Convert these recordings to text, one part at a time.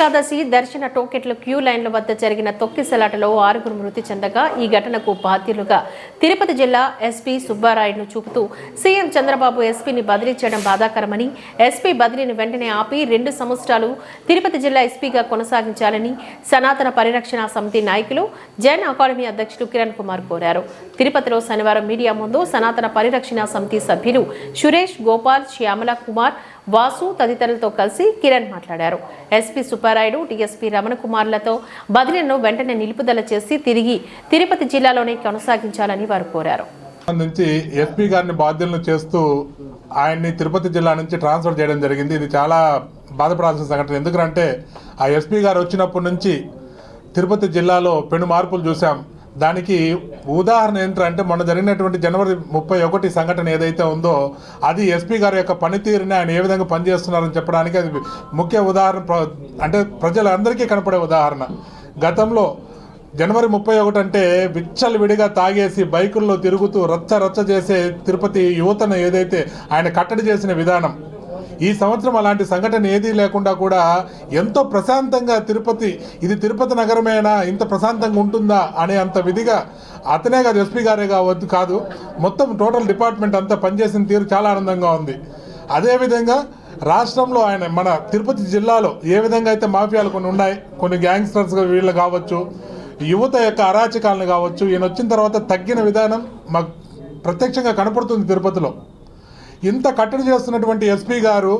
ఏకాదశి దర్శన టోకెట్ల క్యూ లైన్ల వద్ద జరిగిన తొక్కిసలాటలో 6 మృతి చెందగా ఈ ఘటనకు బాధ్యులుగా తిరుపతి జిల్లా ఎస్పీ సుబ్బారాయుడును చూపుతూ సీఎం చంద్రబాబు ఎస్పీని బదిలీ చేయడం బాధాకరమని, ఎస్పీ బదిలీని వెంటనే ఆపి 2 సంవత్సరాలు తిరుపతి జిల్లా ఎస్పీగా కొనసాగించాలని సనాతన పరిరక్షణ సమితి నాయకులు జైన్ అకాడమీ అధ్యక్షుడు కిరణ్ కుమార్ కోరారు. తిరుపతిలో శనివారం మీడియా ముందు సనాతన పరిరక్షణ సమితి సభ్యులు సురేష్, గోపాల్, శ్యామల కుమార్, వాసు తదితరులతో కలిసి కిరణ్ మాట్లాడారు. ఎస్పీ సుబ్బారాయుడు, డీఎస్పీ రమణ కుమార్లతో బదిలీలను వెంటనే నిలుపుదల చేసి తిరిగి తిరుపతి జిల్లాలోనే కొనసాగించాలని వారు కోరారు. నుంచి ఎస్పీ గారిని బాధ్యులను చేస్తూ ఆయన్ని తిరుపతి జిల్లా నుంచి ట్రాన్స్ఫర్ చేయడం జరిగింది. ఇది చాలా బాధపడాల్సిన సంఘటన. ఎందుకంటే ఆ ఎస్పీ గారు వచ్చినప్పటి నుంచి తిరుపతి జిల్లాలో పెను మార్పులు చూసాం. దానికి ఉదాహరణ ఏంటంటే మొన్న జరిగినటువంటి జనవరి 31 సంఘటన ఏదైతే ఉందో అది ఎస్పీ గారి యొక్క పనితీరుని ఆయన ఏ విధంగా పనిచేస్తున్నారని చెప్పడానికి అది ముఖ్య ఉదాహరణ. అంటే ప్రజలందరికీ కనపడే ఉదాహరణ. గతంలో జనవరి 31 అంటే విచ్చలవిడిగా తాగేసి బైకుల్లో తిరుగుతూ రచ్చ చేసే తిరుపతి యువతను ఏదైతే ఆయన కట్టడి చేసిన విధానం, ఈ సంవత్సరం అలాంటి సంఘటన ఏదీ లేకుండా కూడా ఎంతో ప్రశాంతంగా ఇది తిరుపతి నగరమేనా, ఇంత ప్రశాంతంగా ఉంటుందా అనే అంత విధిగా అతనే కాదు, ఎస్పీ గారే కాదు, మొత్తం టోటల్ డిపార్ట్మెంట్ అంతా పనిచేసిన తీరు చాలా ఆనందంగా ఉంది. అదేవిధంగా రాష్ట్రంలో ఆయన మన తిరుపతి జిల్లాలో ఏ విధంగా అయితే మాఫియాలు కొన్ని ఉన్నాయి, కొన్ని గ్యాంగ్స్టర్స్ వీళ్ళు కావచ్చు, యువత యొక్క అరాచకాలను కావచ్చు, ఈయన వచ్చిన తర్వాత తగ్గిన విధానం మాకు ప్రత్యక్షంగా కనపడుతుంది. తిరుపతిలో ఇంత కట్టడి చేస్తున్నటువంటి ఎస్పీ గారు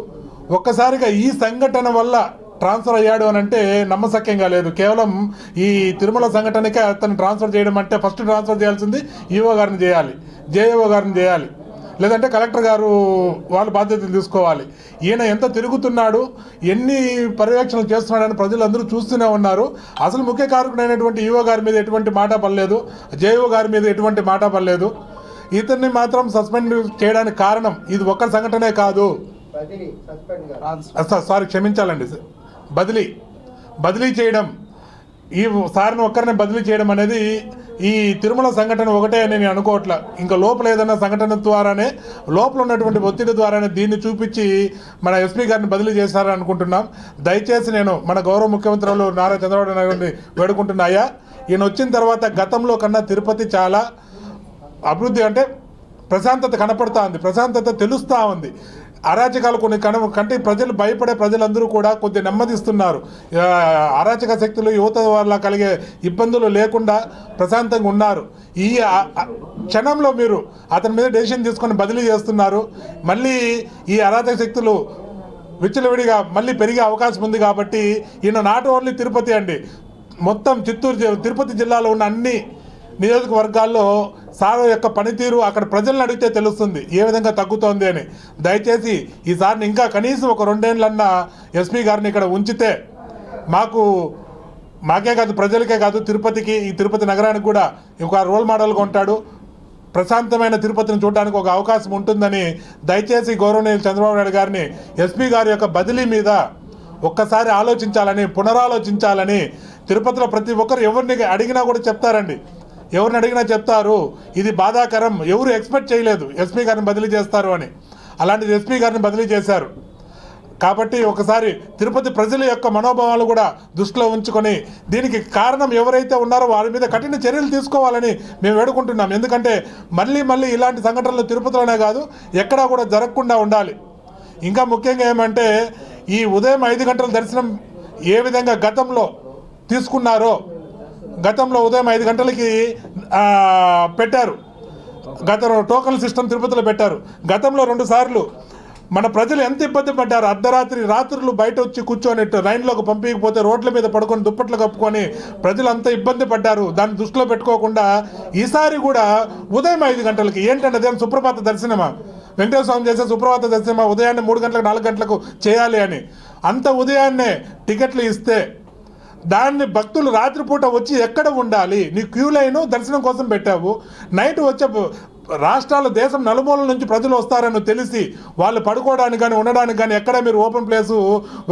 ఒక్కసారిగా ఈ సంఘటన వల్ల ట్రాన్స్ఫర్ అయ్యాడు అని అంటే నమ్మశక్యంగా లేదు. కేవలం ఈ తిరుమల సంఘటనకే అతను ట్రాన్స్ఫర్ చేయడం అంటే ఫస్ట్ ట్రాన్స్ఫర్ చేయాల్సింది ఈఓ గారిని చేయాలి, జేఏఓ గారిని చేయాలి, లేదంటే కలెక్టర్ గారు వాళ్ళు బాధ్యతలు తీసుకోవాలి. ఈయన ఎంత తిరుగుతున్నాడు, ఎన్ని పర్యవేక్షణలు చేస్తున్నాడని ప్రజలందరూ చూస్తూనే ఉన్నారు. అసలు ముఖ్య కారకుడైనటువంటి ఈఓ గారి మీద ఎటువంటి మాట పడలేదు, జేఓ గారి మీద ఎటువంటి మాట పడలేదు. ఇతన్ని మాత్రం సస్పెండ్ చేయడానికి కారణం ఇది ఒక్క సంఘటనే కాదు. సారీ క్షమించాలండి, బదిలీ చేయడం, ఈ సారిని ఒక్కరిని బదిలీ చేయడం అనేది ఈ తిరుమల సంఘటన ఒకటే అని నేను అనుకోవట్లా. ఇంకా లోపల ఏదైనా సంఘటన ద్వారానే, లోపల ఉన్నటువంటి ఒత్తిడి ద్వారానే దీన్ని చూపించి మన ఎస్పీ గారిని బదిలీ చేశారని అనుకుంటున్నాం. దయచేసి నేను మన గౌరవ ముఖ్యమంత్రి నారా చంద్రబాబు నాయుడిని వేడుకుంటున్నాయా, ఈయన వచ్చిన తర్వాత గతంలో కన్నా తిరుపతి చాలా అభివృద్ధి, అంటే ప్రశాంతత కనపడుతూ ఉంది, ప్రశాంతత తెలుస్తూ ఉంది. అరాచకాలు కొన్ని కంటే ప్రజలు భయపడే ప్రజలందరూ కూడా కొద్ది నెమ్మదిస్తున్నారు. అరాచక శక్తులు యువత వల్ల కలిగే ఇబ్బందులు లేకుండా ప్రశాంతంగా ఉన్నారు. ఈ క్షణంలో మీరు అతని మీద డెసిషన్ తీసుకొని బదిలీ చేస్తున్నారు. మళ్ళీ ఈ అరాచక శక్తులు విచ్చలవిడిగా మళ్ళీ పెరిగే అవకాశం ఉంది. కాబట్టి ఈయన నాట్ ఓన్లీ తిరుపతి అండి, మొత్తం తిరుపతి జిల్లాలో ఉన్న అన్ని నియోజకవర్గాల్లో సార్ యొక్క పనితీరు అక్కడ ప్రజలను అడిగితే తెలుస్తుంది ఏ విధంగా తగ్గుతోంది అని. దయచేసి ఈసారిని ఇంకా కనీసం ఒక 2 ఏళ్ళన్నా ఎస్పీ గారిని ఇక్కడ ఉంచితే మాకే కాదు, ప్రజలకే కాదు, తిరుపతికి, ఈ తిరుపతి నగరానికి కూడా ఒక రోల్ మోడల్గా ఉంటాడు. ప్రశాంతమైన తిరుపతిని చూడడానికి ఒక అవకాశం ఉంటుందని దయచేసి గౌరవనీయులు చంద్రబాబు నాయుడు గారిని ఎస్పీ గారి యొక్క బదిలీ మీద ఒక్కసారి ఆలోచించాలని, పునరాలోచించాలని. తిరుపతిలో ప్రతి ఒక్కరు ఎవరిని అడిగినా కూడా చెప్తారండి, ఎవరిని అడిగినా చెప్తారు ఇది బాధాకరం, ఎవరు ఎక్స్పెక్ట్ చేయలేదు ఎస్పీ గారిని బదిలీ చేస్తారు అని. అలాంటిది ఎస్పీ గారిని బదిలీ చేశారు. కాబట్టి ఒకసారి తిరుపతి ప్రజల యొక్క మనోభావాలు కూడా దృష్టిలో ఉంచుకొని దీనికి కారణం ఎవరైతే ఉన్నారో వారి మీద కఠిన చర్యలు తీసుకోవాలని మేము వేడుకుంటున్నాం. ఎందుకంటే మళ్ళీ ఇలాంటి సంఘటనలు తిరుపతిలోనే కాదు ఎక్కడా కూడా జరగకుండా ఉండాలి. ఇంకా ముఖ్యంగా ఏమంటే ఈ ఉదయం 5 గంటల దర్శనం ఏ విధంగా గతంలో తీసుకున్నారో, గతంలో ఉదయం 5 గంటలకి పెట్టారు, టోకన్ సిస్టమ్ తిరుపతిలో పెట్టారు. గతంలో 2 సార్లు మన ప్రజలు ఎంత ఇబ్బంది పడ్డారు. రాత్రులు బయట వచ్చి కూర్చొని లైన్లోకి పంపించకపోతే రోడ్ల మీద పడుకొని దుప్పట్లు కప్పుకొని ప్రజలు అంత ఇబ్బంది పడ్డారు. దాన్ని దృష్టిలో పెట్టుకోకుండా ఈసారి కూడా ఉదయం 5 గంటలకి ఏంటంటే అదేం సుప్రభాత దర్శనమా, వెంకటేశ్వర స్వామి చేసే సుప్రభాత దర్శనమా, ఉదయాన్నే 3 గంటలకు 4 గంటలకు చేయాలి అని. అంత ఉదయాన్నే టికెట్లు ఇస్తే దాన్ని భక్తులు రాత్రిపూట వచ్చి ఎక్కడ ఉండాలి, నీ క్యూ లైను దర్శనం కోసం పెట్టావు, నైట్ వచ్చే రాష్ట్రాల దేశం నలుమూలల నుంచి ప్రజలు వస్తారని తెలిసి వాళ్ళు పడుకోవడానికి కానీ ఉండడానికి కానీ ఎక్కడ మీరు ఓపెన్ ప్లేసు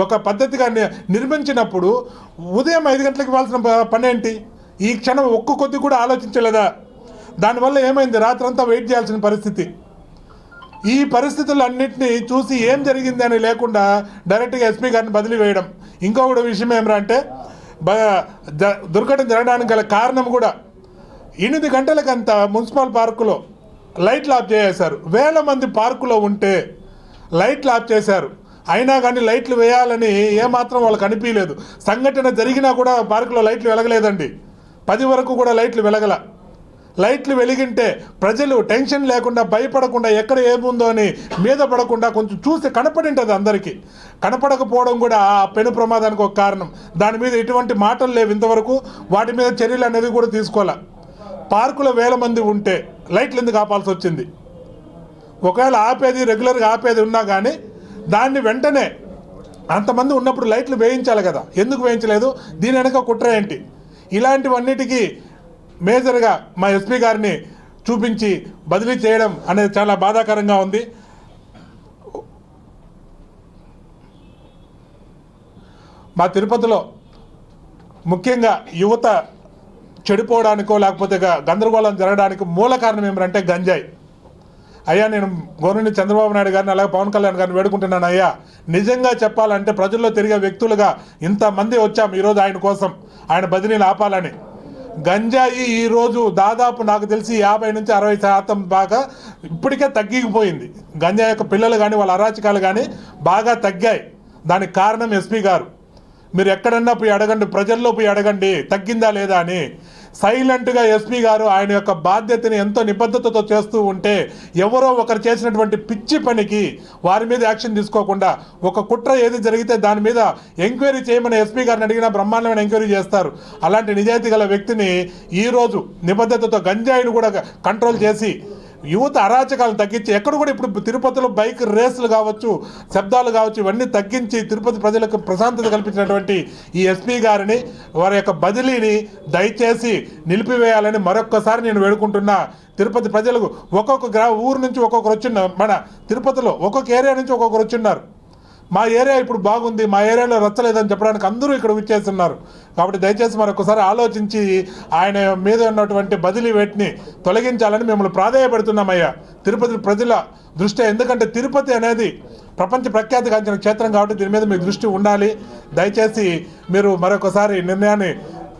ఒక పద్ధతిగా నిర్మించినప్పుడు ఉదయం 5 గంటలకు ఇవ్వాల్సిన పని ఏంటి? ఈ క్షణం ఒక్క కొద్ది కూడా ఆలోచించలేదా? దానివల్ల ఏమైంది, రాత్రంతా వెయిట్ చేయాల్సిన పరిస్థితి. ఈ పరిస్థితులన్నింటినీ చూసి ఏం జరిగింది అని లేకుండా డైరెక్ట్గా ఎస్పీ గారిని బదిలీ వేయడం, ఇంకొకటి విషయం ఏమిటంటే దుర్ఘటన జరగడానికి గల కారణం కూడా 8 గంటలకంతా మున్సిపల్ పార్కులో లైట్లు ఆఫ్ చేసేశారు. వేల మంది పార్కులో ఉంటే లైట్లు ఆఫ్ చేశారు. అయినా కానీ లైట్లు వేయాలని ఏమాత్రం వాళ్ళకి అనిపించలేదు. సంఘటన జరిగినా కూడా పార్కులో లైట్లు వెలగలేదండి. 10 వరకు కూడా లైట్లు వెలగల. లైట్లు వెలిగింటే ప్రజలు టెన్షన్ లేకుండా భయపడకుండా ఎక్కడ ఏముందో అని మీద పడకుండా కొంచెం చూసి కనపడి ఉంటుంది. అందరికీ కనపడకపోవడం కూడా ఆ పెను ప్రమాదానికి ఒక కారణం. దాని మీద ఎటువంటి మాటలు లేవు ఇంతవరకు. వాటి మీద చర్యలు అనేది కూడా తీసుకోవాలి. పార్కులో వేల మంది ఉంటే లైట్లు ఎందుకు ఆపాల్సి వచ్చింది? ఒకవేళ ఆపేది రెగ్యులర్గా ఆపేది ఉన్నా కానీ దాన్ని వెంటనే అంతమంది ఉన్నప్పుడు లైట్లు వేయించాలి కదా, ఎందుకు వేయించలేదు? దీని వెనక కుట్ర ఏంటి? ఇలాంటివన్నిటికీ మేజర్గా మా ఎస్పీ గారిని చూపించి బదిలీ చేయడం అనేది చాలా బాధాకరంగా ఉంది. మా తిరుపతిలో ముఖ్యంగా యువత చెడిపోవడానికో లేకపోతే గందరగోళం జరగడానికి మూల కారణం ఏమిటంటే గంజాయి. అయ్యా, నేను గవర్నమెంట్ చంద్రబాబు నాయుడు గారిని అలాగే పవన్ కళ్యాణ్ గారిని వేడుకుంటున్నాను. అయ్యా, నిజంగా చెప్పాలంటే ప్రజల్లో తిరిగే వ్యక్తులుగా ఇంతమంది వచ్చాం ఈరోజు ఆయన కోసం, ఆయన బదిలీని ఆపాలని. గంజాయి ఈరోజు దాదాపు నాకు తెలిసి 50 నుంచి 60% బాగా ఇప్పటికే తగ్గిపోయింది. గంజాయి యొక్క పిల్లలు కానీ వాళ్ళ అరాచకాలు కానీ బాగా తగ్గాయి. దానికి కారణం ఎస్పీ గారు. మీరు ఎక్కడన్నా పోయి అడగండి, ప్రజల్లో పోయి అడగండి తగ్గిందా లేదా అని. సైలెంట్గా ఎస్పీ గారు ఆయన యొక్క బాధ్యతని ఎంతో నిబద్ధతతో చేస్తూ ఉంటే ఎవరో ఒకరు చేసినటువంటి పిచ్చి పనికి వారి మీద యాక్షన్ తీసుకోకుండా ఒక కుట్ర ఏది జరిగితే దాని మీద ఎంక్వైరీ చేయమని ఎస్పీ గారిని అడిగినా బ్రహ్మాండమైన ఎంక్వైరీ చేస్తారు. అలాంటి నిజాయితీ గల వ్యక్తిని ఈరోజు నిబద్ధతతో గంజాయిని కూడా కంట్రోల్ చేసి యువత అరాచకాలను తగ్గించి ఎక్కడ కూడా ఇప్పుడు తిరుపతిలో బైక్ రేసులు కావచ్చు, శబ్దాలు కావచ్చు, ఇవన్నీ తగ్గించి తిరుపతి ప్రజలకు ప్రశాంతత కల్పించినటువంటి ఈ ఎస్పీ గారిని వారి యొక్క బదిలీని దయచేసి నిలిపివేయాలని మరొక్కసారి నేను వేడుకుంటున్నా. తిరుపతి ప్రజలకు ఒక్కొక్క ఊరు నుంచి ఒక్కొక్కరు వచ్చిన్నారు. మన తిరుపతిలో ఒక్కొక్క ఏరియా నుంచి ఒక్కొక్కరు వచ్చిన్నారు. మా ఏరియా ఇప్పుడు బాగుంది, మా ఏరియాలో రచ్చలేదని చెప్పడానికి అందరూ ఇక్కడ విచ్చేస్తున్నారు. కాబట్టి దయచేసి మరొకసారి ఆలోచించి ఆయన మీద ఉన్నటువంటి బదిలీ వేటిని తొలగించాలని మిమ్మల్ని ప్రాధేయపడుతున్నామయ్యా తిరుపతి ప్రజల దృష్టి. ఎందుకంటే తిరుపతి అనేది ప్రపంచ ప్రఖ్యాతి గాంచిన క్షేత్రం కాబట్టి దీని మీద మీ దృష్టి ఉండాలి. దయచేసి మీరు మరొకసారి నిర్ణయాన్ని